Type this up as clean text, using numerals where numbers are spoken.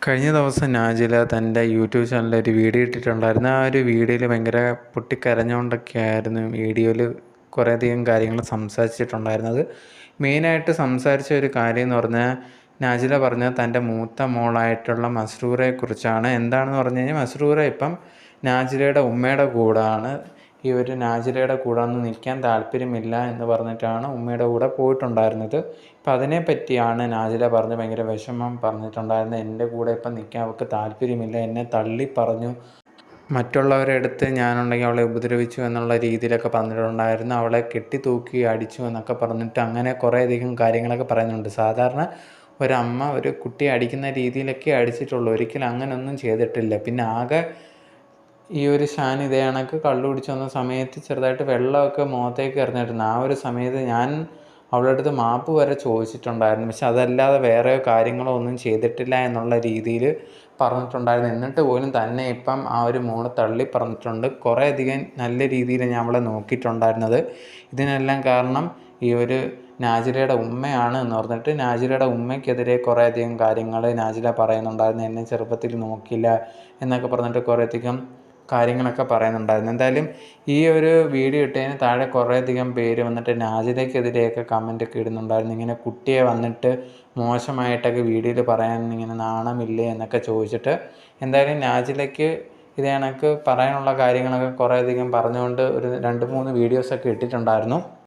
കഴിഞ്ഞ ദിവസം നാജില തൻ്റെ യൂട്യൂബ് ചാനലിൽ ഒരു വീഡിയോ ഇട്ടിട്ടുണ്ടായിരുന്നു. ആ ഒരു വീഡിയോയിൽ ഭയങ്കര പൊട്ടിക്കരഞ്ഞുകൊണ്ടൊക്കെ ആയിരുന്നു വീഡിയോയിൽ കുറേയധികം കാര്യങ്ങൾ സംസാരിച്ചിട്ടുണ്ടായിരുന്നത്. മെയിനായിട്ട് സംസാരിച്ച ഒരു കാര്യം എന്ന് പറഞ്ഞാൽ നാജില പറഞ്ഞ തൻ്റെ മൂത്ത മോളായിട്ടുള്ള മസ്റൂറയെക്കുറിച്ചാണ്. എന്താണെന്ന് പറഞ്ഞു കഴിഞ്ഞാൽ മസ്റൂറ ഇപ്പം നാജിലയുടെ ഉമ്മയുടെ കൂടാണ്. ഈ ഒരു നാജിലയുടെ കൂടെ ഒന്നും നിൽക്കാൻ താല്പര്യമില്ല എന്ന് പറഞ്ഞിട്ടാണ് ഉമ്മയുടെ കൂടെ പോയിട്ടുണ്ടായിരുന്നത്. അപ്പം അതിനെപ്പറ്റിയാണ് നാജില പറഞ്ഞ് ഭയങ്കര വിഷമം പറഞ്ഞിട്ടുണ്ടായിരുന്നത്. എൻ്റെ കൂടെ ഇപ്പം നിൽക്കാൻ അവൾക്ക് താല്പര്യമില്ല, എന്നെ തള്ളി പറഞ്ഞു, മറ്റുള്ളവരുടെ അടുത്ത് ഞാനുണ്ടെങ്കിൽ അവളെ ഉപദ്രവിച്ചു എന്നുള്ള രീതിയിലൊക്കെ പറഞ്ഞിട്ടുണ്ടായിരുന്നു. അവളെ കെട്ടി തൂക്കി അടിച്ചു എന്നൊക്കെ പറഞ്ഞിട്ട് അങ്ങനെ കുറേയധികം കാര്യങ്ങളൊക്കെ പറയുന്നുണ്ട്. സാധാരണ ഒരമ്മ ഒരു കുട്ടിയെ അടിക്കുന്ന രീതിയിലൊക്കെ അടിച്ചിട്ടുള്ളൂ, ഒരിക്കലും അങ്ങനെയൊന്നും ചെയ്തിട്ടില്ല. പിന്നെ ആകെ ഈ ഒരു ഷാൻ ഇതേ കണക്ക് കള്ളു കുടിച്ച് വന്ന സമയത്ത് ചെറുതായിട്ട് വെള്ളമൊക്കെ മുഖത്തേക്ക് എറിഞ്ഞിട്ടുണ്ട്. ആ ഒരു സമയത്ത് ഞാൻ അവളുടെ അടുത്ത് മാപ്പ് വരെ ചോദിച്ചിട്ടുണ്ടായിരുന്നു. പക്ഷെ അതല്ലാതെ വേറെ കാര്യങ്ങളോ ഒന്നും ചെയ്തിട്ടില്ല എന്നുള്ള രീതിയിൽ പറഞ്ഞിട്ടുണ്ടായിരുന്നു. എന്നിട്ട് പോലും തന്നെ ഇപ്പം ആ ഒരു മോള് തള്ളി പറഞ്ഞിട്ടുണ്ട്. കുറേയധികം നല്ല രീതിയിൽ ഞാൻ അവളെ നോക്കിയിട്ടുണ്ടായിരുന്നത്. ഇതിനെല്ലാം കാരണം ഈ ഒരു നാജിലയുടെ ഉമ്മയാണ് എന്ന് പറഞ്ഞിട്ട് നാജിലയുടെ ഉമ്മയ്ക്കെതിരെ കുറേയധികം കാര്യങ്ങൾ നാജില പറയുന്നുണ്ടായിരുന്നു. എന്നെ ചെറുപ്പത്തിൽ നോക്കില്ല എന്നൊക്കെ പറഞ്ഞിട്ട് കുറേയധികം കാര്യങ്ങളൊക്കെ പറയുന്നുണ്ടായിരുന്നു. എന്തായാലും ഈ ഒരു വീഡിയോ ഇട്ടതിന് താഴെ കുറേയധികം പേര് വന്നിട്ട് നാജിലയ്ക്കെതിരെയൊക്കെ കമൻ്റൊക്കെ ഇടുന്നുണ്ടായിരുന്നു. ഇങ്ങനെ കുട്ടിയെ വന്നിട്ട് മോശമായിട്ടൊക്കെ വീഡിയോയിൽ പറയാൻ ഇങ്ങനെ നാണമില്ലേ എന്നൊക്കെ ചോദിച്ചിട്ട്. എന്തായാലും നാജിലയ്ക്ക് ഇത് കണക്ക് പറയാനുള്ള കാര്യങ്ങളൊക്കെ കുറേയധികം പറഞ്ഞുകൊണ്ട് ഒരു 2-3 വീഡിയോസൊക്കെ ഇട്ടിട്ടുണ്ടായിരുന്നു.